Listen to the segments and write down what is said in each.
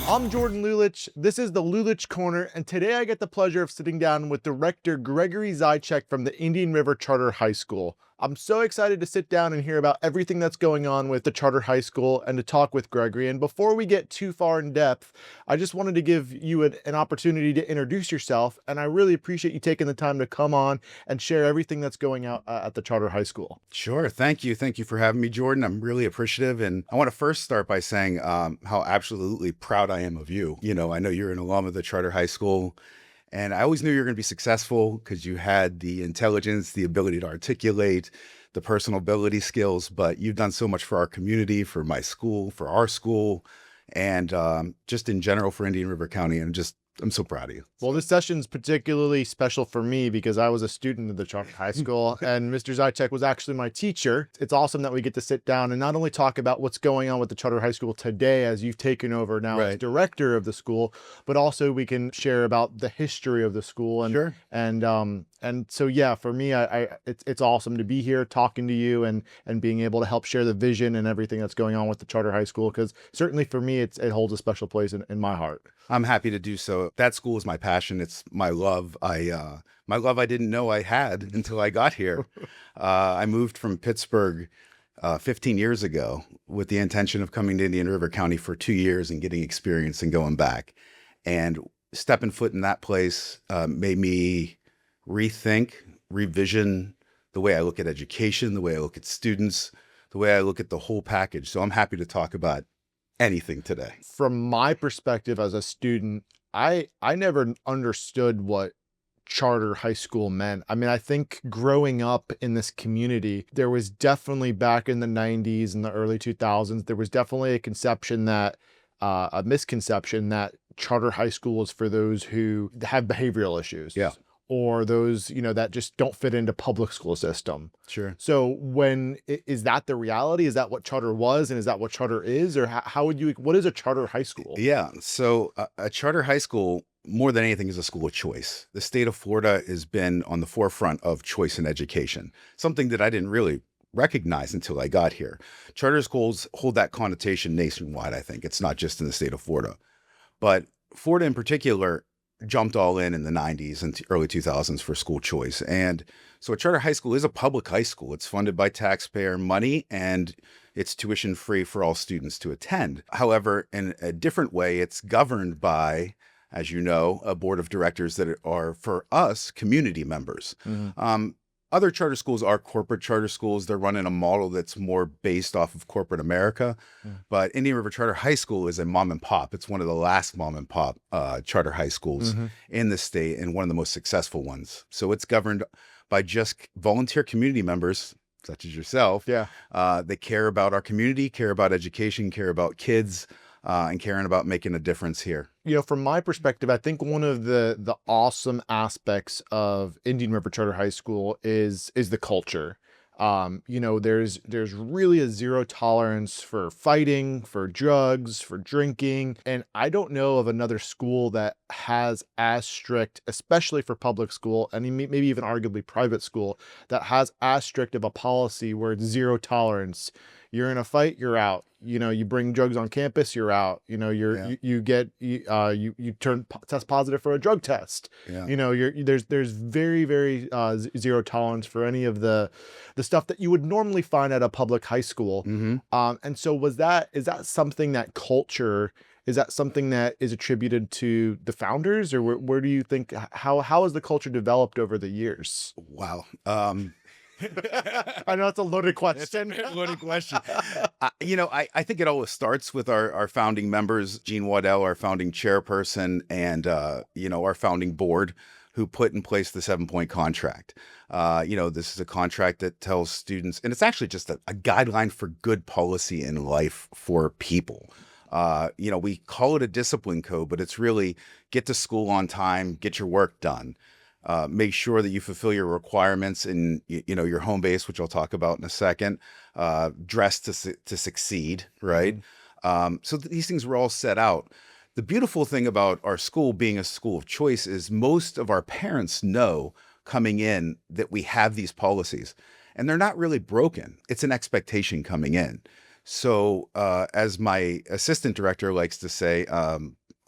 I'm Jordan Lulich. This is the Lulich Corner, and today I get the pleasure of sitting down with Director Gregory Zajicek from the Indian River Charter High School. I'm so excited to sit down and hear about everything that's going on with the Charter High School and to talk with Gregory. And before we get too far in depth, I just wanted to give you an opportunity to introduce yourself, and I really appreciate you taking the time to come on and share everything that's going out at the Charter High School. Sure. Thank you. Thank you for having me, Jordan. I'm really appreciative. And I want to first start by saying how absolutely proud I am of you. I know you're an alum of the Charter High School, and I always knew you were going to be successful because you had the intelligence, the ability to articulate, the personal ability skills, but you've done so much for our community, for my school, for our school, and just in general for Indian River County. And I'm so proud of you. Well, this session's particularly special for me because I was a student of the Charter High School and Mr. Zajicek was actually my teacher. It's awesome that we get to sit down and not only talk about what's going on with the Charter High School today as you've taken over now as director of the school, but also we can share about the history of the school. And sure. And so, yeah, for me, it's awesome to be here talking to you and being able to help share the vision and everything that's going on with the Charter High School, because certainly for me, it holds a special place in my heart. I'm happy to do so. That school is my passion. It's my love. My love I didn't know I had until I got here. I moved from Pittsburgh 15 years ago with the intention of coming to Indian River County for 2 years and getting experience and going back. And stepping foot in that place made me rethink, revision the way I look at education, the way I look at students, the way I look at the whole package. So I'm happy to talk about anything today. From my perspective as a student, I never understood what charter high school meant. I mean, I think growing up in this community, there was definitely back in the 90s and the early 2000s, there was definitely a misconception that charter high school is for those who have behavioral issues. Yeah. Or those, that just don't fit into public school system. Sure. So is that the reality? Is that what charter was? And is that what charter is? Or what is a charter high school? Yeah. So a charter high school, more than anything, is a school of choice. The state of Florida has been on the forefront of choice in education, something that I didn't really recognize until I got here. Charter schools hold that connotation nationwide, I think. It's not just in the state of Florida. But Florida in particular jumped all in the 90s and early 2000s for school choice. And so a charter high school is a public high school. It's funded by taxpayer money and it's tuition free for all students to attend. However, in a different way, it's governed by, as you know, a board of directors that are, for us, community members. Mm-hmm. Other charter schools are corporate charter schools. They're running a model that's more based off of corporate America. But Indian River Charter High School is a mom and pop. It's one of the last mom and pop charter high schools in the state and one of the most successful ones. So it's governed by just volunteer community members, such as yourself. Yeah. They care about our community, care about education, care about kids, and caring about making a difference here. From my perspective, I think one of the awesome aspects of Indian River Charter High School is the culture. There's really a zero tolerance for fighting, for drugs, for drinking. And I don't know of another school that has as strict, especially for public school, and maybe even arguably private school, that has as strict of a policy where it's zero tolerance. You're in a fight, you're out. You bring drugs on campus, you're out. You test positive for a drug test. Yeah. There's very, very zero tolerance for any of the stuff that you would normally find at a public high school. Mm-hmm. And so is that something that culture, is that something that is attributed to the founders, or where do you think, how has the culture developed over the years? Wow. I know that's a loaded question. That's a loaded question. I think it always starts with our founding members, Gene Waddell, our founding chairperson, and, our founding board, who put in place the 7-point contract. This is a contract that tells students, and it's actually just a guideline for good policy in life for people. We call it a discipline code, but it's really get to school on time, get your work done. Make sure that you fulfill your requirements in, your home base, which I'll talk about in a second. Dress to succeed, right? So these things were all set out. The beautiful thing about our school being a school of choice is most of our parents know coming in that we have these policies, and they're not really broken. It's an expectation coming in. So as my assistant director likes to say,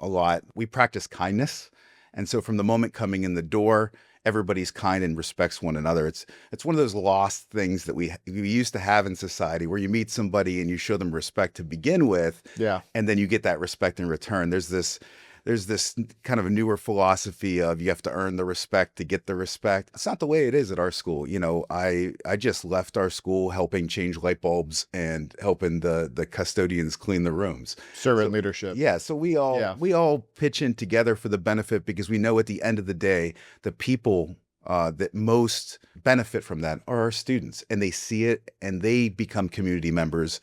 a lot. We practice kindness. And so from the moment coming in the door, everybody's kind and respects one another. It's one of those lost things that we used to have in society, where you meet somebody and you show them respect to begin with, Yeah. and then you get that respect in return. There's this kind of a newer philosophy of you have to earn the respect to get the respect. It's not the way it is at our school. I just left our school helping change light bulbs and helping the custodians clean the rooms. Servant leadership. Yeah, so we all pitch in together for the benefit, because we know at the end of the day, the people that most benefit from that are our students, and they see it and they become community members.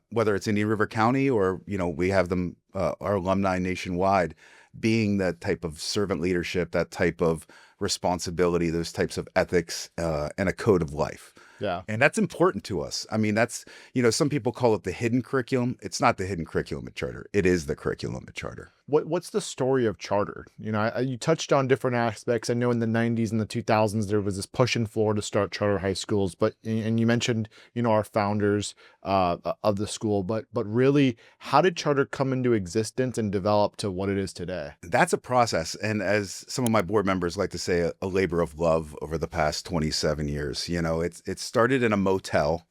Whether it's Indian River County or, we have them, our alumni nationwide, being that type of servant leadership, that type of responsibility, those types of ethics, and a code of life. Yeah. And that's important to us. I mean, that's, some people call it the hidden curriculum. It's not the hidden curriculum at Charter. It is the curriculum at Charter. What's the story of Charter? You touched on different aspects. I know in the 90s and the 2000s, there was this push in Florida to start charter high schools, and you mentioned, our founders of the school, but really, how did Charter come into existence and develop to what it is today? That's a process. And as some of my board members like to say, a labor of love over the past 27 years. It started in a motel,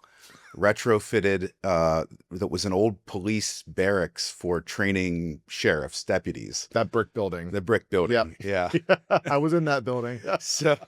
retrofitted, that was an old police barracks for training sheriffs, deputies. That brick building. The brick building. Yep. Yeah. I was in that building. So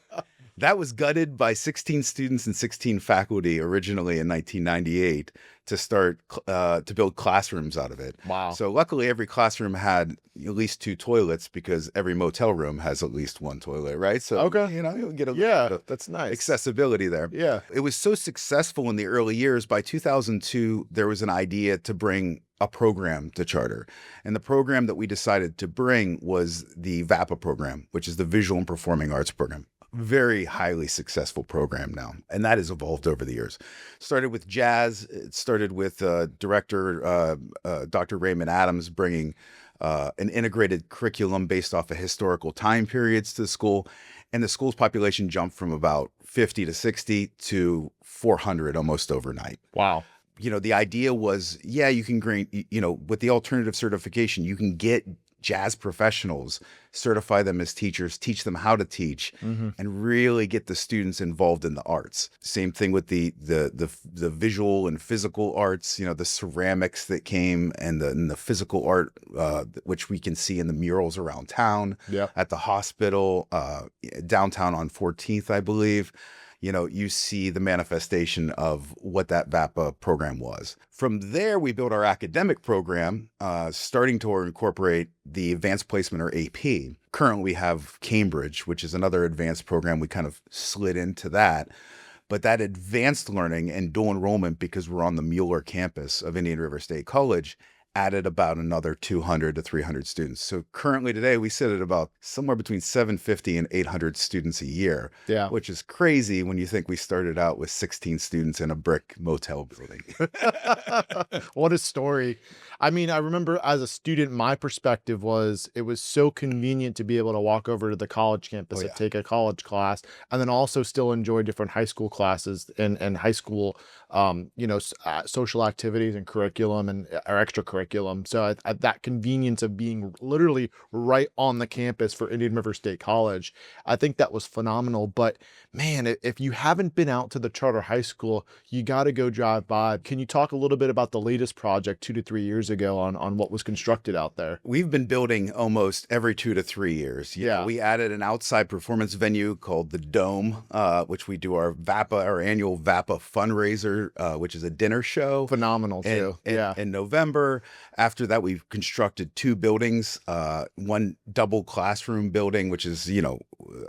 that was gutted by 16 students and 16 faculty originally in 1998 to start to build classrooms out of it. Wow. So luckily every classroom had at least 2 toilets, because every motel room has at least 1 toilet, right? So, Okay. you'll get That's nice. accessibility there. Yeah. It was so successful in the early years. By 2002, there was an idea to bring a program to Charter. And the program that we decided to bring was the VAPA program, which is the Visual and Performing Arts program. Very highly successful program now. And that has evolved over the years. Started with jazz. It started with director Dr. Raymond Adams bringing an integrated curriculum based off of historical time periods to the school. And the school's population jumped from about 50 to 60 to 400 almost overnight. Wow. The idea was, you can with the alternative certification, you can get jazz professionals, certify them as teachers, teach them how to teach, and really get the students involved in the arts. Same thing with the visual and physical arts, the ceramics that came, and the physical art, which we can see in the murals around town, at the hospital, downtown on 14th, I believe. You see the manifestation of what that VAPA program was. From there, we built our academic program, starting to incorporate the advanced placement, or AP. Currently, we have Cambridge, which is another advanced program. We kind of slid into that. But that advanced learning and dual enrollment, because we're on the Mueller campus of Indian River State College, added about another 200 to 300 students. So currently today, we sit at about somewhere between 750 and 800 students a year, which is crazy when you think we started out with 16 students in a brick motel building. What a story. I mean, I remember as a student, my perspective was it was so convenient to be able to walk over to the college campus and take a college class, and then also still enjoy different high school classes and high school, social activities and curriculum and or extracurriculum. So that convenience of being literally right on the campus for Indian River State College, I think that was phenomenal. But man, if you haven't been out to the charter high school, you got to go drive by. Can you talk a little bit about the latest project 2 to 3 years ago on what was constructed out there? We've been building almost every 2 to 3 years. We added an outside performance venue called the Dome, which we do our annual VAPA fundraiser, which is a dinner show. Phenomenal too. In November. After that, we've constructed 2 buildings, one double classroom building, which is,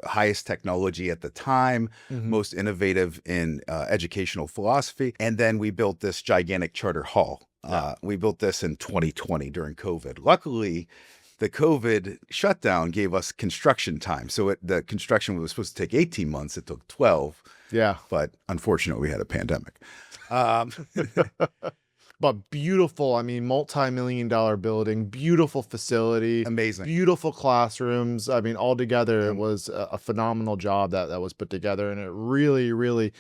highest technology at the time, most innovative in educational philosophy. And then we built this gigantic charter hall. We built this in 2020 during COVID. Luckily, the COVID shutdown gave us construction time. So the construction was supposed to take 18 months. It took 12. Yeah. But unfortunately, we had a pandemic. but beautiful. I mean, multi-million-dollar building, beautiful facility, Amazing. beautiful classrooms. I mean, altogether, it Um, was a phenomenal job that was put together, and it really, really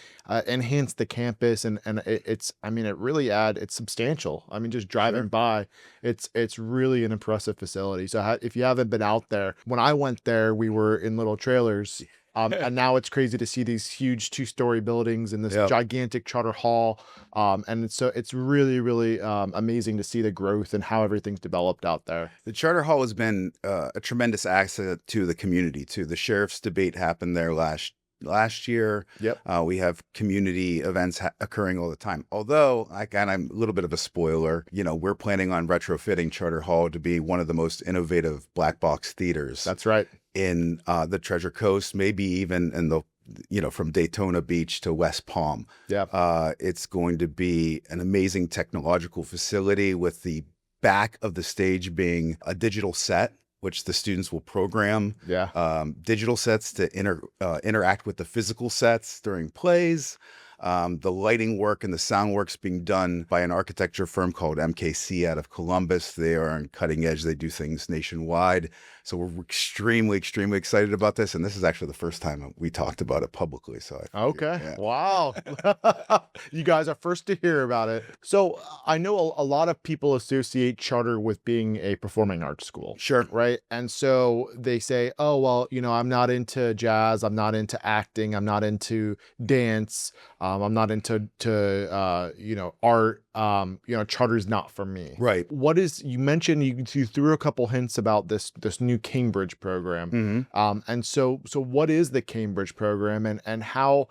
enhanced the campus. And it's, I mean, it really it's substantial. I mean, just driving sure. by, it's really an impressive facility. So if you haven't been out there, when I went there, we were in little trailers. And now it's crazy to see these huge two-story buildings and this Yep. gigantic charter hall. And it's really, really amazing to see the growth and how everything's developed out there. The Charter Hall has been a tremendous asset to the community too. The sheriff's debate happened there last year. Yep. We have community events occurring all the time. Although, I'm a little bit of a spoiler, we're planning on retrofitting Charter Hall to be one of the most innovative black box theaters That's right. in the Treasure Coast, maybe even in the from Daytona Beach to West Palm. Yeah. It's going to be an amazing technological facility with the back of the stage being a digital set, which the students will program. Yeah. Digital sets to interact with the physical sets during plays. The lighting work and the sound work's being done by an architecture firm called MKC out of Columbus. They are on cutting edge. They do things nationwide. So we're extremely, extremely excited about this. And this is actually the first time we talked about it publicly. So Okay. yeah. Wow. You guys are first to hear about it. So I know a lot of people associate charter with being a performing arts school. Sure. Right. And so they say, oh, well, I'm not into jazz. I'm not into acting. I'm not into dance. I'm not into art. Charter's not for me. Right. You mentioned you threw a couple hints about this new Cambridge program. Mm-hmm. And so what is the Cambridge program, and how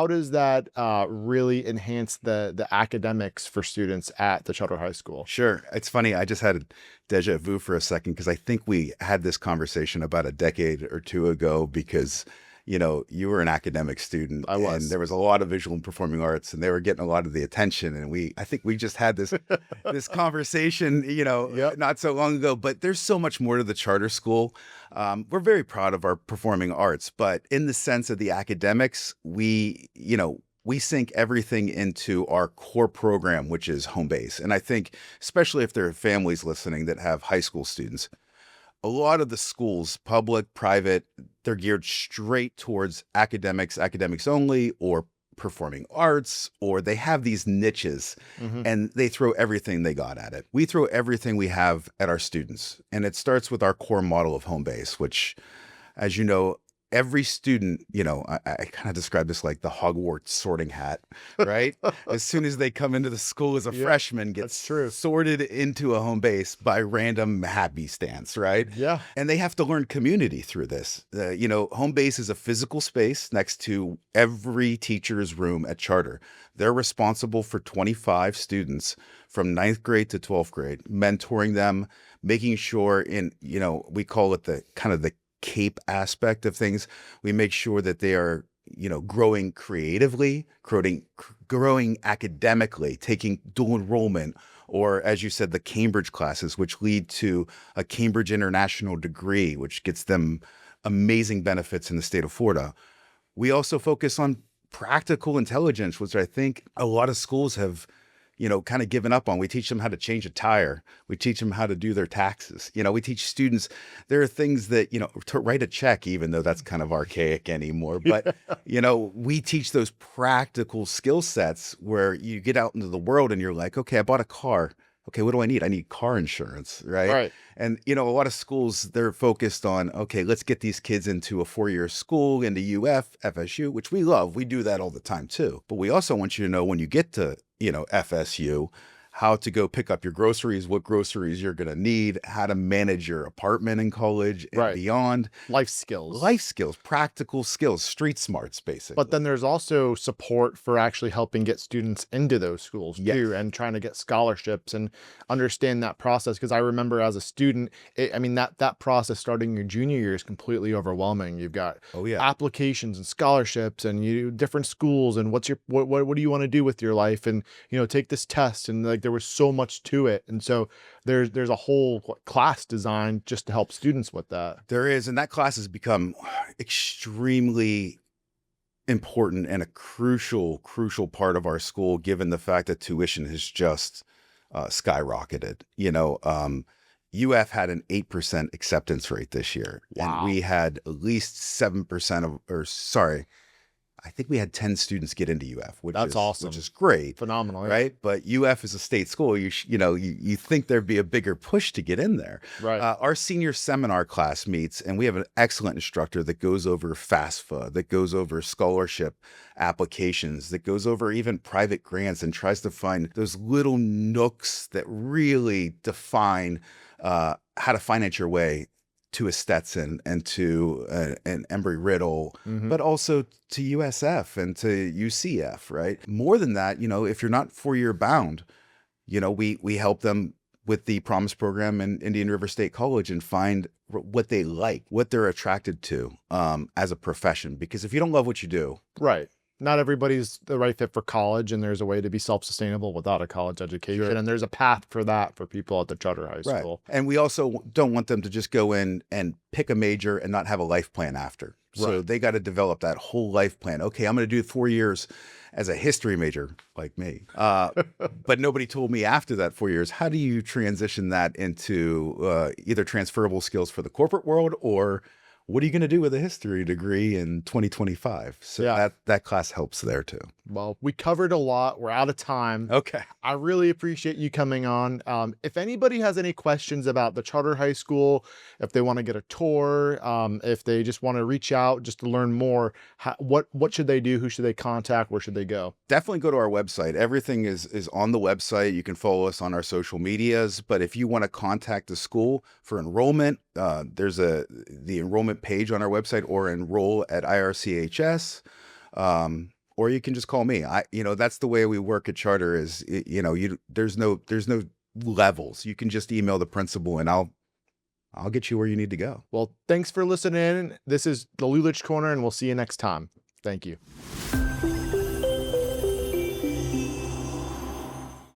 does that really enhance the academics for students at the Charter High School? Sure. It's funny. I just had a deja vu for a second because I think we had this conversation about a decade or two ago because you were an academic student. I was. And there was a lot of visual and performing arts, and they were getting a lot of the attention. And I think we just had this conversation, Yep. not so long ago. But there's so much more to the charter school. We're very proud of our performing arts, but in the sense of the academics, we sink everything into our core program, which is home base. And I think, especially if there are families listening that have high school students, a lot of the schools, public, private, they're geared straight towards academics only, or performing arts, or they have these niches and they throw everything they got at it. We throw everything we have at our students. And it starts with our core model of home base, which, as you know, every student, I kind of describe this like the Hogwarts sorting hat, right? As soon as they come into the school as a freshman, gets sorted into a home base by random happenstance, right? Yeah. And they have to learn community through this. Home base is a physical space next to every teacher's room at Charter. They're responsible for 25 students from 9th grade to 12th grade, mentoring them, making sure we call it the kind of the CAPE aspect of things. We make sure that they are, growing creatively, growing academically, taking dual enrollment, or as you said, the Cambridge classes, which lead to a Cambridge international degree, which gets them amazing benefits in the state of Florida. We also focus on practical intelligence, which I think a lot of schools have kind of given up on. We teach them how to change a tire. We teach them how to do their taxes. We teach students, there are things that, to write a check, even though that's kind of archaic anymore. But, we teach those practical skill sets where you get out into the world and you're like, okay, I bought a car. Okay, what do I need? I need car insurance, right? Right. And, a lot of schools, they're focused on, okay, let's get these kids into a 4-year school, into UF, FSU, which we love. We do that all the time too. But we also want you to know when you get to FSU, how to go pick up your groceries, what groceries you're going to need, how to manage your apartment in college and beyond. Life skills, practical skills, street smarts, basically. But then there's also support for actually helping get students into those schools too, and trying to get scholarships and understand that process. Because I remember as a student, that process starting your junior year is completely overwhelming. You've got applications and scholarships and different schools and what do you want to do with your life, and take this test, and like there was so much to it. And so there's a whole class designed just to help students with that. There is, and that class has become extremely important and a crucial part of our school, given the fact that tuition has just skyrocketed. UF had an 8% acceptance rate this year, and Wow. we had at least 7% of, or sorry, I think we had 10 students get into UF, That's which awesome. is great, Phenomenal. Yeah. right? But UF is a state school. You think there'd be a bigger push to get in there. Right. Our senior seminar class meets, and we have an excellent instructor that goes over FAFSA, that goes over scholarship applications, that goes over even private grants, and tries to find those little nooks that really define how to finance your way to a Stetson and to an Embry-Riddle, Mhm. but also to USF and to UCF, right? More than that, if you're not four-year bound, we help them with the Promise program in Indian River State College and find what they like, what they're attracted to as a profession. Because if you don't love what you do, Right. Not everybody's the right fit for college, and there's a way to be self-sustainable without a college education. Sure. And there's a path for that for people at the charter high right. school. And we also don't want them to just go in and pick a major and not have a life plan after. So Right. they got to develop that whole life plan. Okay, I'm going to do 4 years as a history major, like me. But nobody told me after that 4 years, how do you transition that into either transferable skills for the corporate world, or what are you going to do with a history degree in 2025? So Yeah. that class helps there too. Well, we covered a lot. We're out of time. Okay. I really appreciate you coming on. If anybody has any questions about the charter high school, if they want to get a tour, if they just want to reach out just to learn more, what should they do? Who should they contact? Where should they go? Definitely go to our website. Everything is on the website. You can follow us on our social medias. But if you want to contact the school for enrollment, there's the enrollment page on our website, or enroll at IRCHS. Or you can just call me. That's the way we work at Charter. Is there's no levels. You can just email the principal, and I'll get you where you need to go. Well, thanks for listening. This is the Lulich Corner, and we'll see you next time. Thank you.